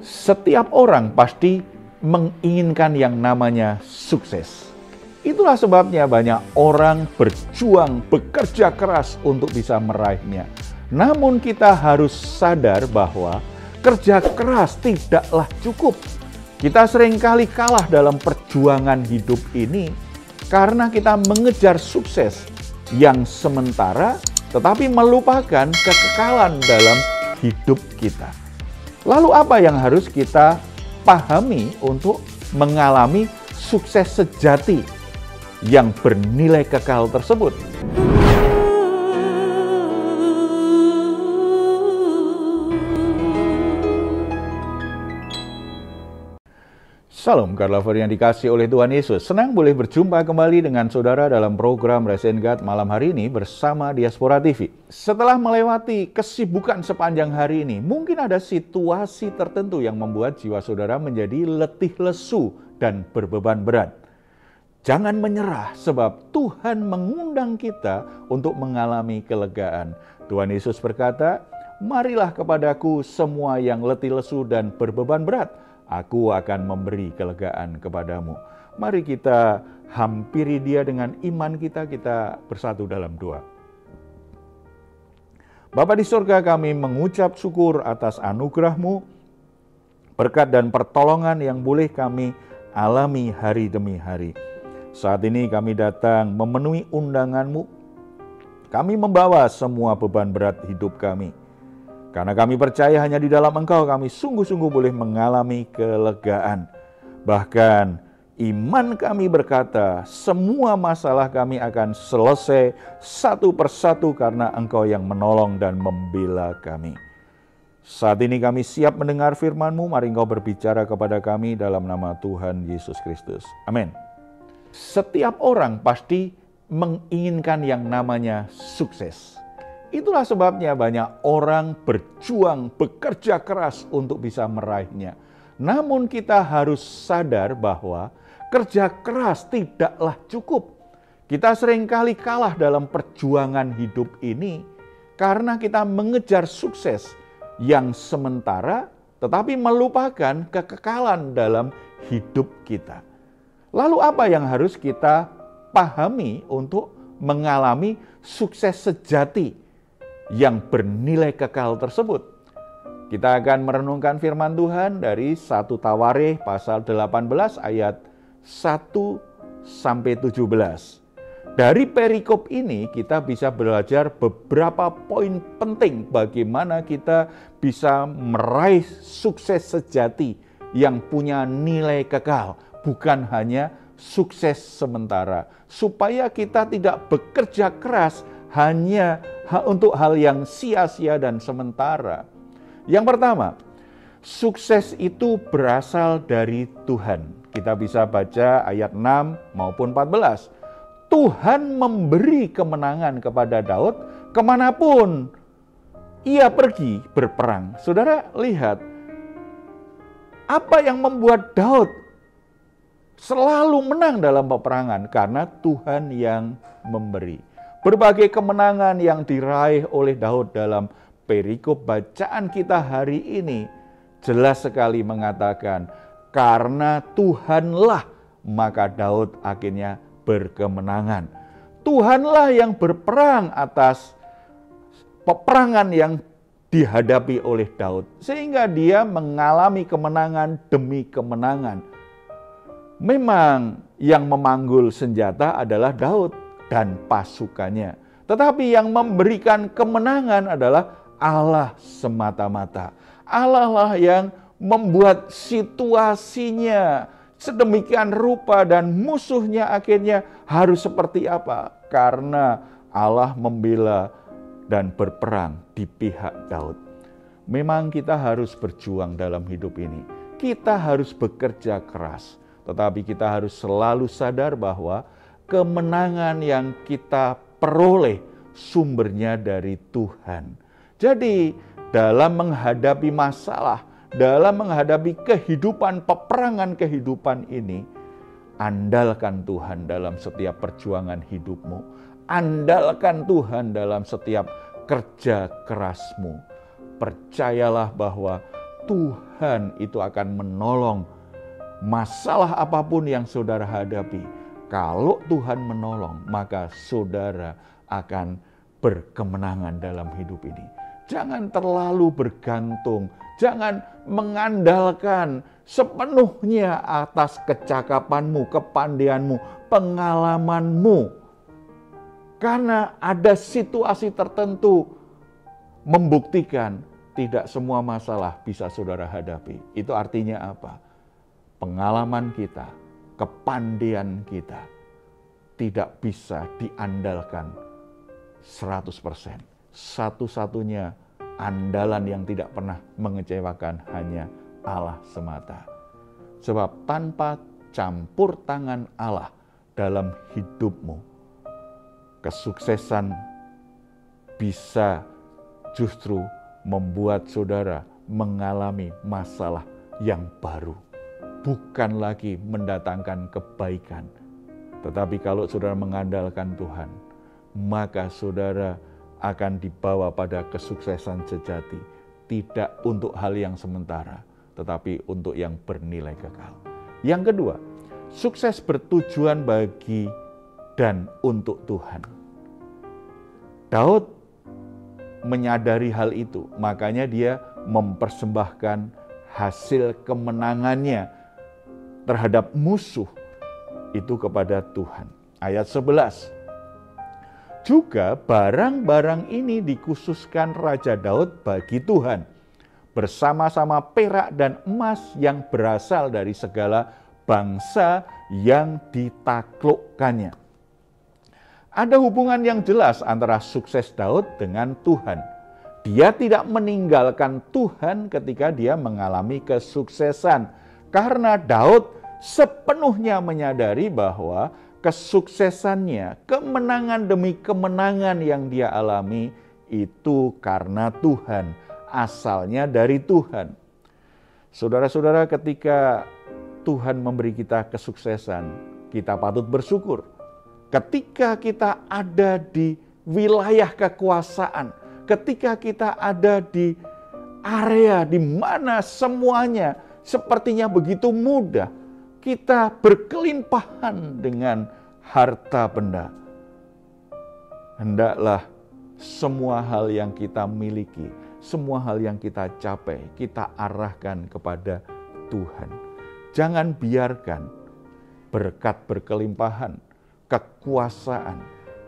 Setiap orang pasti menginginkan yang namanya sukses. Itulah sebabnya banyak orang berjuang, bekerja keras untuk bisa meraihnya. Namun kita harus sadar bahwa kerja keras tidaklah cukup. Kita seringkali kalah dalam perjuangan hidup ini karena kita mengejar sukses yang sementara tetapi melupakan kekekalan dalam hidup kita. Lalu apa yang harus kita pahami untuk mengalami sukses sejati yang bernilai kekal tersebut? Salam, God Lover yang dikasih oleh Tuhan Yesus. Senang boleh berjumpa kembali dengan saudara dalam program Raise God malam hari ini bersama Diaspora TV. Setelah melewati kesibukan sepanjang hari ini, mungkin ada situasi tertentu yang membuat jiwa saudara menjadi letih lesu dan berbeban berat. Jangan menyerah sebab Tuhan mengundang kita untuk mengalami kelegaan. Tuhan Yesus berkata, "Marilah kepadaku semua yang letih lesu dan berbeban berat. Aku akan memberi kelegaan kepadamu." Mari kita hampiri Dia dengan iman kita bersatu dalam doa. Bapa di surga, kami mengucap syukur atas anugerah-Mu, berkat dan pertolongan yang boleh kami alami hari demi hari. Saat ini kami datang memenuhi undangan-Mu. Kami membawa semua beban berat hidup kami. Karena kami percaya hanya di dalam Engkau kami sungguh-sungguh boleh mengalami kelegaan. Bahkan iman kami berkata semua masalah kami akan selesai satu persatu karena Engkau yang menolong dan membela kami. Saat ini kami siap mendengar firman-Mu, mari Engkau berbicara kepada kami dalam nama Tuhan Yesus Kristus. Amin. Setiap orang pasti menginginkan yang namanya sukses. Itulah sebabnya banyak orang berjuang, bekerja keras untuk bisa meraihnya. Namun kita harus sadar bahwa kerja keras tidaklah cukup. Kita seringkali kalah dalam perjuangan hidup ini karena kita mengejar sukses yang sementara tetapi melupakan kekekalan dalam hidup kita. Lalu apa yang harus kita pahami untuk mengalami sukses sejati yang bernilai kekal tersebut? Kita akan merenungkan firman Tuhan dari 1 Tawarikh pasal 18 ayat 1 sampai 17. Dari perikop ini kita bisa belajar beberapa poin penting bagaimana kita bisa meraih sukses sejati yang punya nilai kekal, bukan hanya sukses sementara, supaya kita tidak bekerja keras hanya untuk hal yang sia-sia dan sementara. Yang pertama, sukses itu berasal dari Tuhan. Kita bisa baca ayat 6 maupun 14. Tuhan memberi kemenangan kepada Daud kemanapun ia pergi berperang. Saudara lihat, apa yang membuat Daud selalu menang dalam peperangan? Karena Tuhan yang memberi. Berbagai kemenangan yang diraih oleh Daud dalam perikop bacaan kita hari ini jelas sekali mengatakan, karena Tuhanlah maka Daud akhirnya berkemenangan. Tuhanlah yang berperang atas peperangan yang dihadapi oleh Daud, sehingga dia mengalami kemenangan demi kemenangan. Memang yang memanggul senjata adalah Daud dan pasukannya. Tetapi yang memberikan kemenangan adalah Allah semata-mata. Allah lah yang membuat situasinya sedemikian rupa dan musuhnya akhirnya harus seperti apa. Karena Allah membela dan berperang di pihak Daud. Memang kita harus berjuang dalam hidup ini. Kita harus bekerja keras. Tetapi kita harus selalu sadar bahwa kemenangan yang kita peroleh sumbernya dari Tuhan. Jadi dalam menghadapi masalah, dalam menghadapi kehidupan, peperangan kehidupan ini, andalkan Tuhan dalam setiap perjuangan hidupmu. Andalkan Tuhan dalam setiap kerja kerasmu. Percayalah bahwa Tuhan itu akan menolong masalah apapun yang saudara hadapi. Kalau Tuhan menolong, maka saudara akan berkemenangan dalam hidup ini. Jangan terlalu bergantung, jangan mengandalkan sepenuhnya atas kecakapanmu, kepandaianmu, pengalamanmu. Karena ada situasi tertentu membuktikan tidak semua masalah bisa saudara hadapi. Itu artinya apa? Pengalaman kita, kepandaian kita tidak bisa diandalkan 100%. Satu-satunya andalan yang tidak pernah mengecewakan hanya Allah semata. Sebab tanpa campur tangan Allah dalam hidupmu, kesuksesan bisa justru membuat saudara mengalami masalah yang baru. Bukan lagi mendatangkan kebaikan. Tetapi kalau saudara mengandalkan Tuhan, maka saudara akan dibawa pada kesuksesan sejati. Tidak untuk hal yang sementara, tetapi untuk yang bernilai kekal. Yang kedua, sukses bertujuan bagi dan untuk Tuhan. Daud menyadari hal itu, makanya dia mempersembahkan hasil kemenangannya terhadap musuh itu kepada Tuhan. Ayat 11. Juga barang-barang ini dikhususkan Raja Daud bagi Tuhan, bersama-sama perak dan emas yang berasal dari segala bangsa yang ditaklukkannya. Ada hubungan yang jelas antara sukses Daud dengan Tuhan. Dia tidak meninggalkan Tuhan ketika dia mengalami kesuksesan. Karena Daud sepenuhnya menyadari bahwa kesuksesannya, kemenangan demi kemenangan yang dia alami itu karena Tuhan. Asalnya dari Tuhan. Saudara-saudara, ketika Tuhan memberi kita kesuksesan, kita patut bersyukur. Ketika kita ada di wilayah kekuasaan, ketika kita ada di area di mana semuanya sepertinya begitu mudah, kita berkelimpahan dengan harta benda. Hendaklah semua hal yang kita miliki, semua hal yang kita capai, kita arahkan kepada Tuhan. Jangan biarkan berkat berkelimpahan, kekuasaan,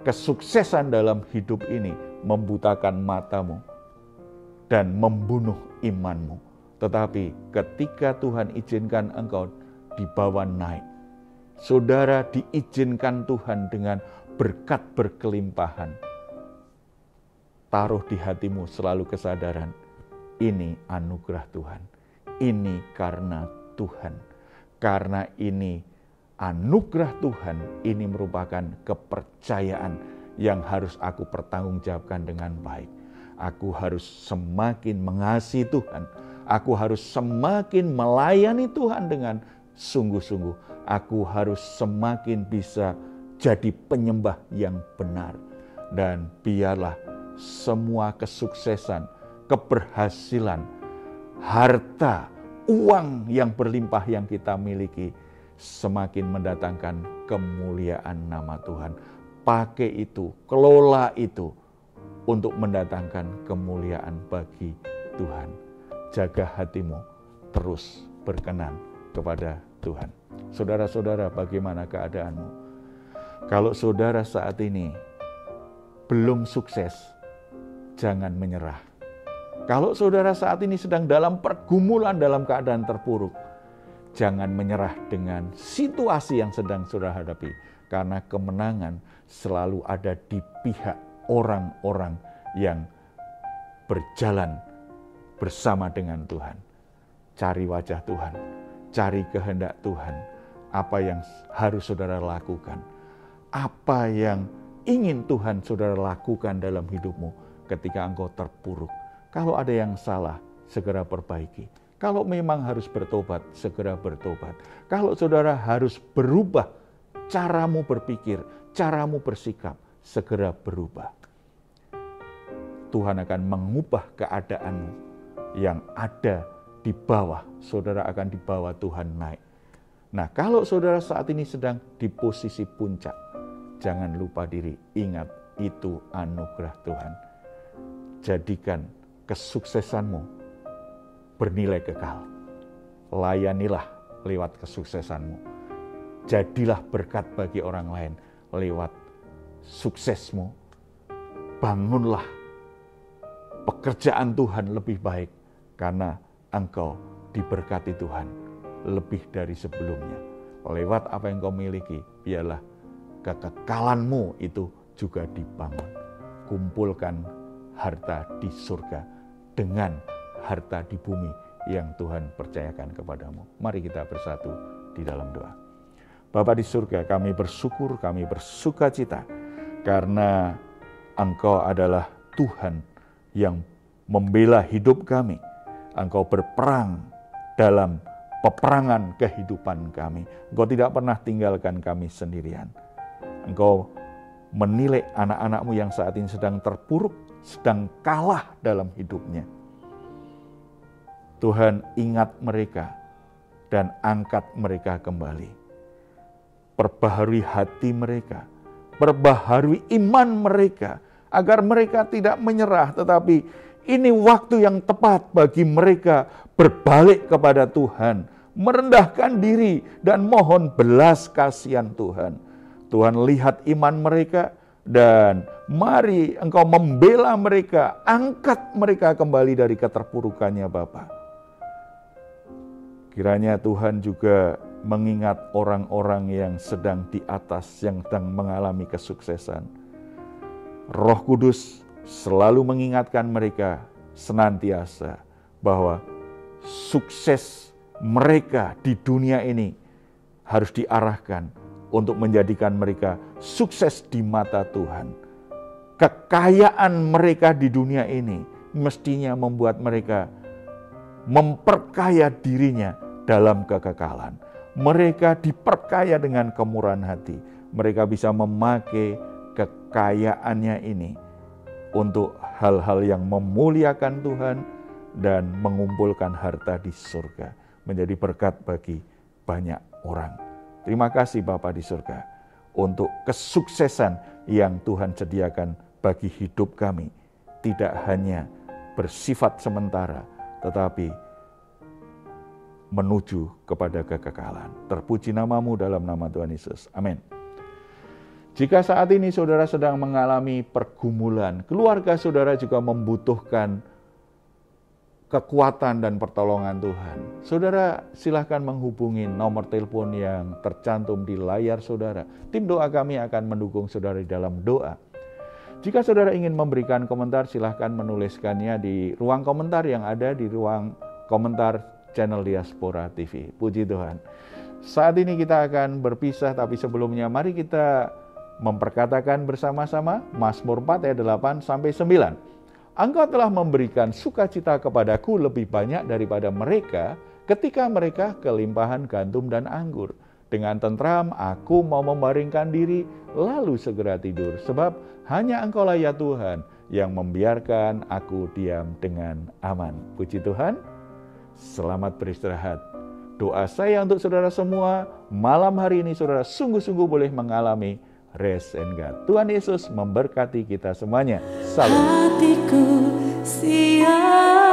kesuksesan dalam hidup ini membutakan matamu dan membunuh imanmu. Tetapi ketika Tuhan izinkan engkau dibawa naik, saudara diizinkan Tuhan dengan berkat berkelimpahan, taruh di hatimu selalu kesadaran, ini anugerah Tuhan, ini karena Tuhan. Karena ini anugerah Tuhan, ini merupakan kepercayaan yang harus aku pertanggungjawabkan dengan baik. Aku harus semakin mengasihi Tuhan. Aku harus semakin melayani Tuhan dengan sungguh-sungguh. Aku harus semakin bisa jadi penyembah yang benar. Dan biarlah semua kesuksesan, keberhasilan, harta, uang yang berlimpah yang kita miliki semakin mendatangkan kemuliaan nama Tuhan. Pakai itu, kelola itu untuk mendatangkan kemuliaan bagi Tuhan. Jaga hatimu terus berkenan kepada Tuhan. Saudara-saudara, bagaimana keadaanmu? Kalau saudara saat ini belum sukses, jangan menyerah. Kalau saudara saat ini sedang dalam pergumulan, dalam keadaan terpuruk, jangan menyerah dengan situasi yang sedang saudara hadapi. Karena kemenangan selalu ada di pihak orang-orang yang berjalan bersama dengan Tuhan. Cari wajah Tuhan, cari kehendak Tuhan. Apa yang harus saudara lakukan? Apa yang ingin Tuhan saudara lakukan dalam hidupmu ketika engkau terpuruk? Kalau ada yang salah, segera perbaiki. Kalau memang harus bertobat, segera bertobat. Kalau saudara harus berubah, caramu berpikir, caramu bersikap, segera berubah. Tuhan akan mengubah keadaanmu yang ada di bawah, saudara akan dibawa Tuhan naik. Nah, kalau saudara saat ini sedang di posisi puncak, jangan lupa diri, ingat itu anugerah Tuhan. Jadikan kesuksesanmu bernilai kekal. Layanilah lewat kesuksesanmu. Jadilah berkat bagi orang lain lewat suksesmu. Bangunlah pekerjaan Tuhan lebih baik karena engkau diberkati Tuhan lebih dari sebelumnya. Lewat apa yang kau miliki, biarlah kekekalanmu itu juga dibangun. Kumpulkan harta di surga dengan harta di bumi yang Tuhan percayakan kepadamu. Mari kita bersatu di dalam doa. Bapa di surga, kami bersyukur, kami bersukacita karena Engkau adalah Tuhan yang membela hidup kami. Engkau berperang dalam peperangan kehidupan kami. Engkau tidak pernah tinggalkan kami sendirian. Engkau menilai anak-anak-Mu yang saat ini sedang terpuruk, sedang kalah dalam hidupnya. Tuhan, ingat mereka dan angkat mereka kembali. Perbaharui hati mereka, perbaharui iman mereka, agar mereka tidak menyerah, tetapi ini waktu yang tepat bagi mereka berbalik kepada Tuhan, merendahkan diri dan mohon belas kasihan Tuhan. Tuhan, lihat iman mereka dan mari Engkau membela mereka, angkat mereka kembali dari keterpurukannya Bapa. Kiranya Tuhan juga mengingat orang-orang yang sedang di atas, yang sedang mengalami kesuksesan. Roh Kudus selalu mengingatkan mereka senantiasa bahwa sukses mereka di dunia ini harus diarahkan untuk menjadikan mereka sukses di mata Tuhan. Kekayaan mereka di dunia ini mestinya membuat mereka memperkaya dirinya dalam kekekalan. Mereka diperkaya dengan kemurahan hati. Mereka bisa memakai kekayaannya ini untuk hal-hal yang memuliakan Tuhan dan mengumpulkan harta di surga, menjadi berkat bagi banyak orang. Terima kasih Bapa di surga untuk kesuksesan yang Tuhan sediakan bagi hidup kami. Tidak hanya bersifat sementara, tetapi menuju kepada kekekalan. Terpuji nama-Mu dalam nama Tuhan Yesus. Amin. Jika saat ini saudara sedang mengalami pergumulan, keluarga saudara juga membutuhkan kekuatan dan pertolongan Tuhan, saudara silahkan menghubungi nomor telepon yang tercantum di layar saudara. Tim doa kami akan mendukung saudara di dalam doa. Jika saudara ingin memberikan komentar, silahkan menuliskannya di ruang komentar yang ada di ruang komentar channel Diaspora TV. Puji Tuhan. Saat ini kita akan berpisah, tapi sebelumnya mari kita memperkatakan bersama-sama Mazmur 4 ayat 8-9. Engkau telah memberikan sukacita kepadaku lebih banyak daripada mereka ketika mereka kelimpahan gandum dan anggur. Dengan tentram aku mau membaringkan diri lalu segera tidur. Sebab hanya Engkaulah ya Tuhan yang membiarkan aku diam dengan aman. Puji Tuhan. Selamat beristirahat. Doa saya untuk saudara semua, malam hari ini saudara sungguh-sungguh boleh mengalami rest and God. Tuhan Yesus memberkati kita semuanya. Salam. Hatiku siap.